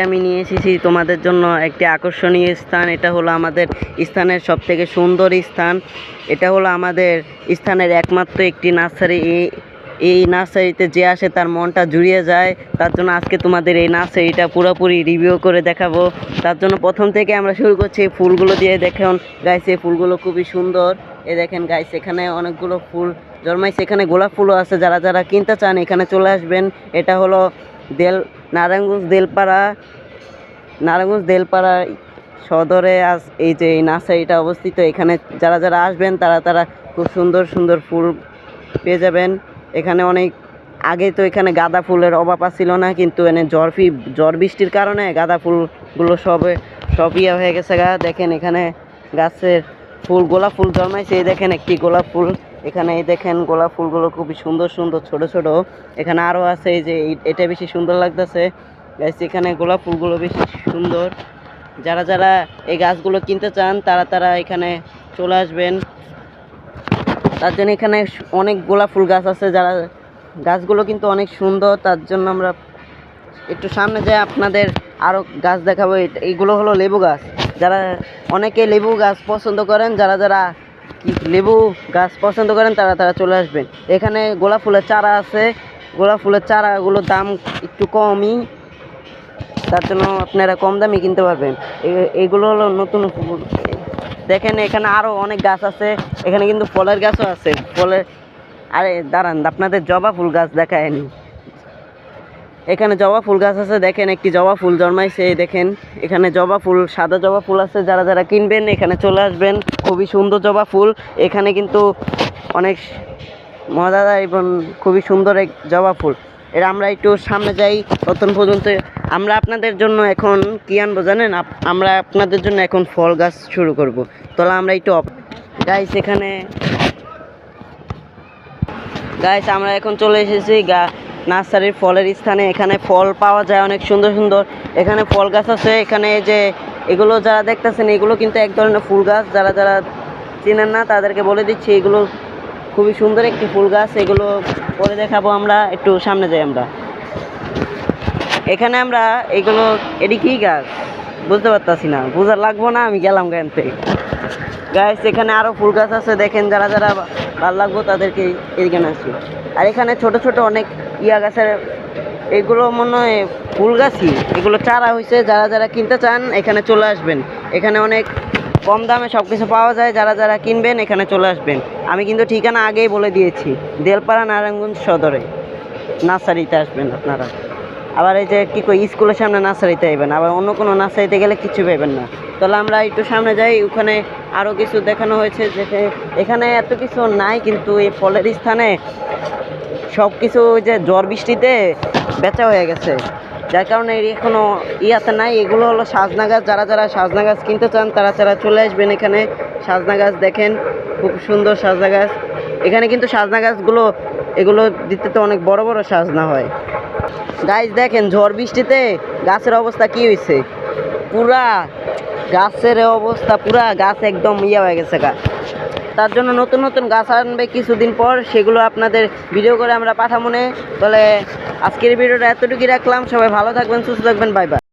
আমি নিয়ে এসেছি তোমাদের জন্য একটি আকর্ষণীয় স্থান। এটা হলো আমাদের স্থানের সবথেকে সুন্দর স্থান। এটা হলো আমাদের স্থানের একমাত্র একটি নার্সারি। এই নার্সারিতে যে আসে তার মনটা জুড়িয়ে যায়। তার জন্য আজকে তোমাদের এই নার্সারিটা পুরোপুরি রিভিউ করে দেখাবো। তার জন্য প্রথম থেকে আমরা শুরু করছি এই ফুলগুলো দিয়ে। দেখুন গাইস, এই ফুলগুলো খুবই সুন্দর। এই দেখেন গাইস, এখানে অনেকগুলো ফুল জন্মাইছে। এখানে গোলাপ ফুলও আছে। যারা যারা কিনতে চান এখানে চলে আসবেন। এটা হলো নারায়ণগঞ্জ দেলপাড়া সদরে এই যে এই নার্সারিটা অবস্থিত। এখানে যারা যারা আসবেন তারা খুব সুন্দর সুন্দর ফুল পেয়ে যাবেন। এখানে অনেক আগে তো এখানে গাঁদা ফুলের অভাব ছিল না, কিন্তু এনে ঝড় বৃষ্টির কারণে গাঁদা ফুলগুলো সব ইয়ে হয়ে গেছে দেখেন এখানে গাছের ফুল, গোলাপ ফুল জন্মাইছে। এই দেখেন একটি গোলাপ ফুল। এখানে এই দেখেন গোলাপ ফুলগুলো খুবই সুন্দর সুন্দর ছোট ছোট। এখানে আরও আছে, এই যে এটা বেশি সুন্দর লাগতেছে। এখানে গোলাপ ফুলগুলো বেশি সুন্দর। যারা যারা এই গাছগুলো কিনতে চান তারা এখানে চলে আসবেন। তার জন্য এখানে অনেক গোলাপ ফুল গাছ আছে। গাছগুলো কিন্তু অনেক সুন্দর। তার জন্য আমরা একটু সামনে যাই, আপনাদের আরও গাছ দেখাবো। এইগুলো হলো লেবু গাছ। অনেকে লেবু গাছ পছন্দ করেন, যারা লেবু গাছ পছন্দ করেন তারা চলে আসবেন। এখানে গোলাপ ফুলের চারা আছে। গোলাপ ফুলের চারাগুলোর দাম একটু কমই, তার জন্য আপনারা কম দামে কিনতে পারবেন। এগুলো হলো নতুন ফুল। দেখেন এখানে আরও অনেক গাছ আছে। এখানে কিন্তু ফলের গাছও আছে। আরে দাঁড়ান, আপনাদের জবা ফুল গাছ দেখায়নি। এখানে জবা ফুল গাছ আছে। দেখেন একটি জবা ফুল জন্মাইছে। দেখেন এখানে জবা ফুল, সাদা জবা ফুল আছে। যারা যারা কিনবেন এখানে চলে আসবেন। খুবই সুন্দর জবা ফুল। এখানে কিন্তু অনেক মজাদার এবং খুবই সুন্দর এক জবা ফুল। আমরা একটু সামনে যাই। ততক্ষণ পর্যন্ত আমরা আপনাদের জন্য এখন কি আনবো জানেন? আমরা আপনাদের জন্য এখন ফল গাছ শুরু করব। তাহলে আমরা একটু গাইস আমরা এখন চলে এসেছি নার্সারির ফলের স্থানে। এখানে ফল পাওয়া যায় অনেক সুন্দর সুন্দর। এখানে ফল গাছ আছে। এখানে যে এগুলো যারা দেখতেছেন এগুলো কিন্তু এক ধরনের ফুল গাছ। যারা যারা চেনেন না তাদেরকে বলে দিচ্ছি, এগুলো খুবই সুন্দর একটি ফুল গাছ। এগুলো পরে দেখাবো। আমরা একটু সামনে যাই। এখানে আমরা এটি কি গাছ বুঝতে পারতাছি না, বোঝার লাগবো না, আমি গেলাম গানতে। গাইস এখানে আরও ফুল গাছ আছে। দেখেন যারা যারা ভালো লাগবো তাদেরকে এইখানে আসছে। আর এখানে ছোট ছোট অনেক গাছের, এগুলো মনে হয় ফুল গাছই, এগুলো চারা হয়েছে। যারা যারা কিনতে চান এখানে চলে আসবেন। এখানে অনেক কম দামে সব কিছু পাওয়া যায়। যারা যারা কিনবেন এখানে চলে আসবেন। আমি কিন্তু ঠিকানা আগেই বলে দিয়েছি, দেলপাড়া নারায়ণগঞ্জ সদরে নার্সারিতে আসবেন আপনারা। আবার এই যে স্কুলের সামনে নার্সারিতে আইবেন, আবার অন্য কোনো নার্সারিতে গেলে কিছু পাইবেন না। তাহলে আমরা একটু সামনে যাই। ওখানে আরও কিছু দেখানো হয়েছে। এখানে এত কিছু নাই, কিন্তু এই ফলের স্থানে সব কিছু যে ঝড় বৃষ্টিতে বেচা হয়ে গেছে, যার কারণে এখনো ইয়াতে নাই। এগুলো হলো সাজনা গাছ। যারা যারা সাজনা গাছ কিনতে চান তারা চলে আসবেন এখানে। সাজনা গাছ দেখেন, খুব সুন্দর সাজনা গাছ। এখানে কিন্তু সাজনা গাছগুলো এগুলো দিতে তো অনেক বড় বড় সাজনা হয়। গাছ দেখেন ঝড় বৃষ্টিতে গাছের অবস্থা কি হয়েছে, পুরা গাছ একদম হয়ে গেছে তার জন্য নতুন নতুন গাছ আনবে কিছুদিন পর, সেগুলো আপনাদের ভিডিও করে আমরা পাঠাবো। তাহলে আজকের ভিডিওটা এতটুকুই রাখলাম। সবাই ভালো থাকবেন, সুস্থ থাকবেন, বাই বাই।